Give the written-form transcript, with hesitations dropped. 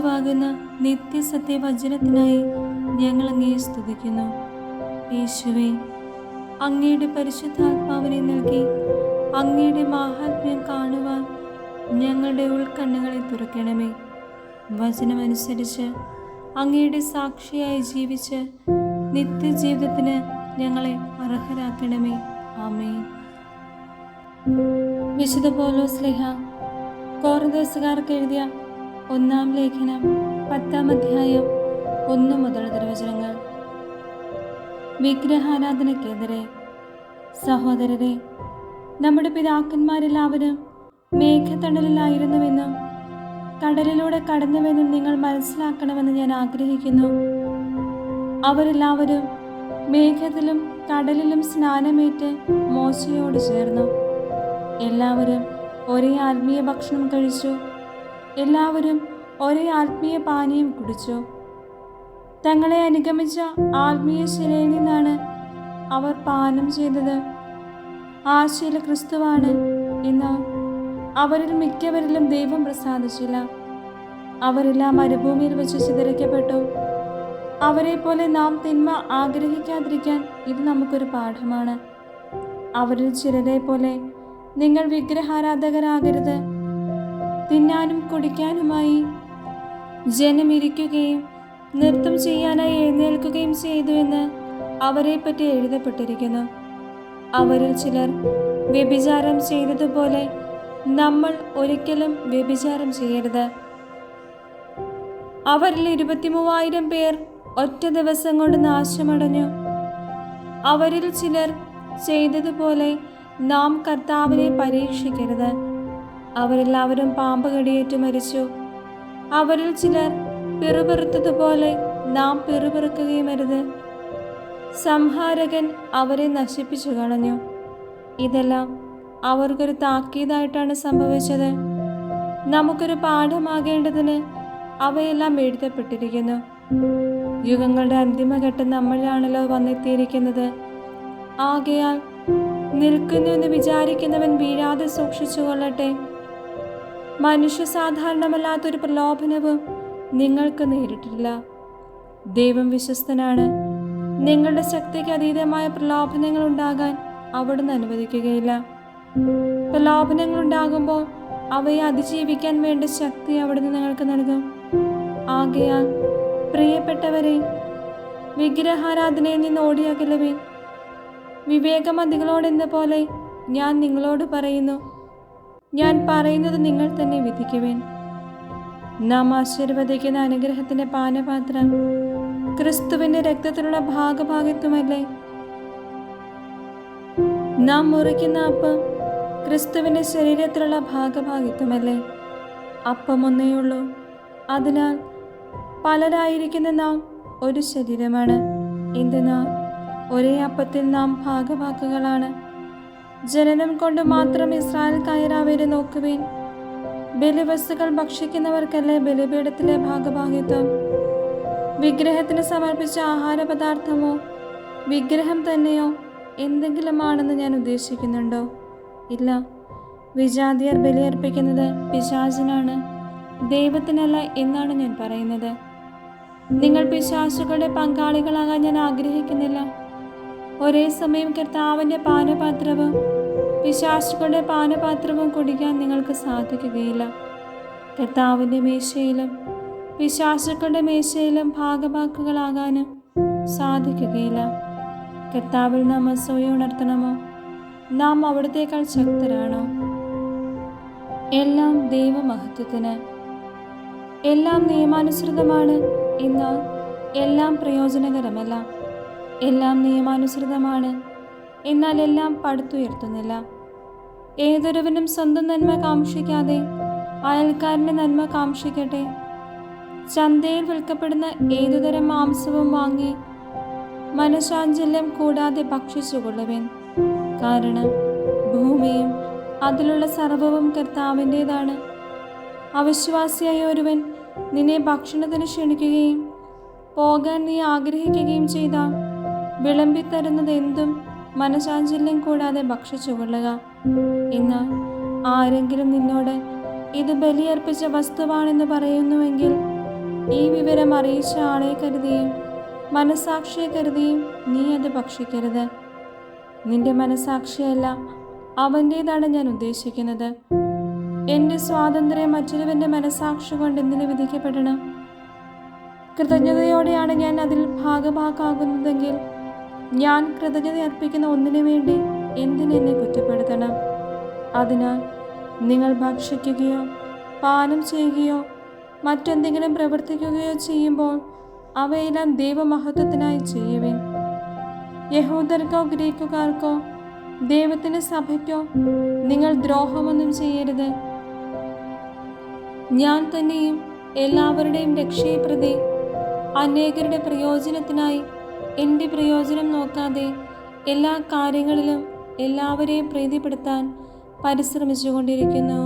രാജാവാകുന്ന നിത്യസത്യവചനത്തിനായി ഞങ്ങൾ അങ്ങയെ സ്തുതിക്കുന്നു. യേശുവേ, അങ്ങയുടെ പരിശുദ്ധാത്മാവിനെ നൽകി അങ്ങയുടെ മാഹാത്മ്യം കാണുവാൻ ഞങ്ങളുടെ ഉൾക്കണ്ണുകളെ തുറക്കണമേ. വചനമനുസരിച്ച് അങ്ങയുടെ സാക്ഷിയായി ജീവിച്ച് നിത്യജീവിതത്തിന് ഞങ്ങളെ അർഹരാക്കണമേ. ആമേൻ. വിശുദ്ധ പൗലോസ് ശ്ലീഹ കൊറിന്തോസുകാർക്ക് എഴുതിയ 1-ാം ലേഖനം 10-ാം അധ്യായം 1 മുതൽ തിരുവചനങ്ങൾ. വിഗ്രഹാരാധനയ്ക്കെതിരെ. സഹോദരരെ, നമ്മുടെ പിതാക്കന്മാരെല്ലാവരും മേഘത്തണലിലായിരുന്നുവെന്നും കടലിലൂടെ കടന്നുവെന്നും നിങ്ങൾ മനസ്സിലാക്കണമെന്ന് ഞാൻ ആഗ്രഹിക്കുന്നു. അവരെല്ലാവരും മേഘത്തിലും കടലിലും സ്നാനമേറ്റ് മോശയോട് ചേർന്നു. എല്ലാവരും ഒരേ ആത്മീയ ഭക്ഷണം കഴിച്ചു. എല്ലാവരും ഒരേ ആത്മീയ പാനീയം കുടിച്ചു. തങ്ങളെ അനുഗമിച്ച ആത്മീയ ശിലയിൽ നിന്നാണ് അവർ പാനം ചെയ്തത്. ആ ശില ക്രിസ്തുവാണ്. എന്നാൽ അവരിൽ മിക്കവരിലും ദൈവം പ്രസാദിച്ചില്ല. അവരെല്ലാം മരുഭൂമിയിൽ വെച്ച് ചിതറിക്കപ്പെട്ടു. അവരെ പോലെ നാം തിന്മ ആഗ്രഹിക്കാതിരിക്കാൻ ഇത് നമുക്കൊരു പാഠമാണ്. അവരിൽ ചിലരെ പോലെ നിങ്ങൾ വിഗ്രഹാരാധകരാകരുത്. തിന്നാനും കുടിക്കാനുമായി ജനം ഇരിക്കുകയും നൃത്തം ചെയ്യാനായി എഴുന്നേൽക്കുകയും ചെയ്തു എന്ന് അവരെപ്പറ്റി എഴുതപ്പെട്ടിരിക്കുന്നു. അവരിൽ ചിലർ വ്യഭിചാരം ചെയ്തതുപോലെ നമ്മൾ ഒരിക്കലും വ്യഭിചാരം ചെയ്യരുത്. അവരിൽ 23,000 പേർ ഒറ്റ ദിവസം കൊണ്ട് നാശമടഞ്ഞു. അവരിൽ ചിലർ ചെയ്തതുപോലെ നാം കർത്താവിനെ പരീക്ഷിക്കരുത്. അവരെല്ലാവരും പാമ്പ് കടിയേറ്റ് മരിച്ചു. അവരിൽ ചിലർ പിറുപിറുത്തതുപോലെ നാം പിറുപിറുക്കുകയും അരുത്. സംഹാരകൻ അവരെ നശിപ്പിച്ചു കളഞ്ഞു. ഇതെല്ലാം അവർക്കൊരു താക്കീതായിട്ടാണ് സംഭവിച്ചത്. നമുക്കൊരു പാഠമാകേണ്ടതിന് അവയെല്ലാം എഴുതപ്പെട്ടിരിക്കുന്നു. യുഗങ്ങളുടെ അന്തിമഘട്ടം നമ്മളിലാണല്ലോ വന്നെത്തിയിരിക്കുന്നത്. ആകയാൽ നിൽക്കുന്നു എന്ന് വിചാരിക്കുന്നവൻ വീഴാതെ സൂക്ഷിച്ചു കൊള്ളട്ടെ. മനുഷ്യ സാധാരണമല്ലാത്തൊരു പ്രലോഭനവും നിങ്ങൾക്ക് നേരിട്ടില്ല. ദൈവം വിശ്വസ്തനാണ്. നിങ്ങളുടെ ശക്തിക്ക് അതീതമായ പ്രലോഭനങ്ങൾ ഉണ്ടാകാൻ അവിടുന്ന് അനുവദിക്കുകയില്ല. പ്രലോഭനങ്ങൾ ഉണ്ടാകുമ്പോൾ അവയെ അതിജീവിക്കാൻ വേണ്ട ശക്തി അവിടുന്ന് നിങ്ങൾക്ക് നൽകും. ആകയാൽ പ്രിയപ്പെട്ടവരെ, വിഗ്രഹാരാധനയിൽ നിന്ന് ഓടിയകലുവിൻ. വിവേകമതികളോടെന്ന പോലെ ഞാൻ നിങ്ങളോട് പറയുന്നു, ഞാൻ പറയുന്നത് നിങ്ങൾ തന്നെ വിധിക്കുവിൻ. നാം ആശീർവദിക്കുന്ന അനുഗ്രഹത്തിന്റെ പാനപാത്രം ക്രിസ്തുവിന്റെ രക്തത്തിലുള്ള ഭാഗഭാഗിത്വമല്ലേ? നാം മുറിക്കുന്ന അപ്പം ക്രിസ്തുവിന്റെ ശരീരത്തിലുള്ള ഭാഗഭാഗിത്വമല്ലേ? അപ്പം ഒന്നേയുള്ളൂ. അതിനാൽ പലരായിരിക്കുന്ന നാം ഒരു ശരീരമാണ്. എന്തെന്നാൽ ഒരേ അപ്പത്തിൽ നാം ഭാഗഭാക്കുകളാണ്. ജനനം കൊണ്ട് മാത്രം ഇസ്രായേൽ കയറാവരെ നോക്കുവിൻ. ബലിവസ്തുക്കൾ ഭക്ഷിക്കുന്നവർക്കല്ലേ ബലിപീഠത്തിലെ ഭാഗഭാഗിത്വം? വിഗ്രഹത്തിന് സമർപ്പിച്ച ആഹാരപദാർത്ഥമോ വിഗ്രഹം തന്നെയോ എന്തെങ്കിലും ആണെന്ന് ഞാൻ ഉദ്ദേശിക്കുന്നുണ്ടോ? ഇല്ല. വിജാതിയർ ബലിയർപ്പിക്കുന്നത് പിശാചിനാണ്, ദൈവത്തിനല്ല എന്നാണ് ഞാൻ പറയുന്നത്. നിങ്ങൾ പിശാചുകളുടെ പങ്കാളികളാകാൻ ഞാൻ ആഗ്രഹിക്കുന്നില്ല. ഒരേ സമയം കർത്താവിൻ്റെ പാനപാത്രവും പിശാചുകളുടെ പാനപാത്രവും കുടിക്കാൻ നിങ്ങൾക്ക് സാധിക്കുകയില്ല. കർത്താവിൻ്റെ മേശയിലും പിശാചുക്കളുടെ മേശയിലും ഭാഗഭാക്കുകളാകാനും സാധിക്കുകയില്ല. കർത്താവിൽ നാം അസൂയ ഉണർത്തണമോ? നാം അവിടുത്തേക്കാൾ ശക്തരാണോ? എല്ലാം ദൈവമഹത്വത്തിന്. എല്ലാം നിയമാനുസൃതമാണ്, എന്നാൽ എല്ലാം പ്രയോജനകരമല്ല. എല്ലാം നിയമാനുസൃതമാണ്, എന്നാൽ എല്ലാം പടുത്തുയർത്തുന്നില്ല. ഏതൊരുവനും സ്വന്തം നന്മ കാക്ഷിക്കാതെ അയൽക്കാരൻ്റെ നന്മ കാക്ഷിക്കട്ടെ. ചന്തയിൽ വിൽക്കപ്പെടുന്ന ഏതുതരം മാംസവും വാങ്ങി മനഃശാഞ്ചല്യം കൂടാതെ ഭക്ഷിച്ചുകൊള്ളുവിൻ. കാരണം ഭൂമിയും അതിലുള്ള സർവ്വവും കർത്താവിൻ്റേതാണ്. അവിശ്വാസിയായ ഒരുവൻ നിന്നെ ഭക്ഷണത്തിന് ക്ഷണിക്കുകയും പോകാൻ നീ ആഗ്രഹിക്കുകയും ചെയ്താൽ വിളമ്പിത്തരുന്നത് എന്തും മനഃശാഞ്ചല്യം കൂടാതെ ഭക്ഷിച്ചുകൊള്ളുക. എന്നാൽ ആരെങ്കിലും നിന്നോട് ഇത് ബലിയർപ്പിച്ച വസ്തുവാണെന്ന് പറയുന്നുവെങ്കിൽ ഈ വിവരം അറിയിച്ച ആളെ കരുതിയും മനസാക്ഷിയെ കരുതിയും നീ അത് ഭക്ഷിക്കരുത്. നിന്റെ മനസാക്ഷിയല്ല, അവൻ്റേതാണ് ഞാൻ ഉദ്ദേശിക്കുന്നത്. എൻ്റെ സ്വാതന്ത്ര്യം മറ്റൊരുവൻ്റെ മനസാക്ഷി കൊണ്ട് എന്തിനു വിധിക്കപ്പെടണം? കൃതജ്ഞതയോടെയാണ് ഞാൻ അതിൽ ഭാഗഭാക്കാകുന്നതെങ്കിൽ ഞാൻ കൃതജ്ഞത അർപ്പിക്കുന്ന ഒന്നിനു വേണ്ടി എന്തിനെന്നെ കുറ്റപ്പെടുത്തണം? അതിനാൽ നിങ്ങൾ ഭക്ഷിക്കുകയോ പാനം ചെയ്യുകയോ മറ്റെന്തെങ്കിലും പ്രവർത്തിക്കുകയോ ചെയ്യുമ്പോൾ അവയെല്ലാം ദൈവമഹത്വത്തിനായി ചെയ്യുവിൻ. യഹൂദർക്കോ ഗ്രീക്കുകാർക്കോ ദൈവത്തിൻ്റെ സഭയ്ക്കോ നിങ്ങൾ ദ്രോഹമൊന്നും ചെയ്യരുത്. ഞാൻ തന്നെയും എല്ലാവരുടെയും രക്ഷയെ പ്രതി അനേകരുടെ പ്രയോജനത്തിനായി എൻ്റെ പ്രയോജനം നോക്കാതെ എല്ലാ കാര്യങ്ങളിലും എല്ലാവരെയും പ്രീതിപ്പെടുത്താൻ പരിശ്രമിച്ചുകൊണ്ടിരിക്കുന്നു.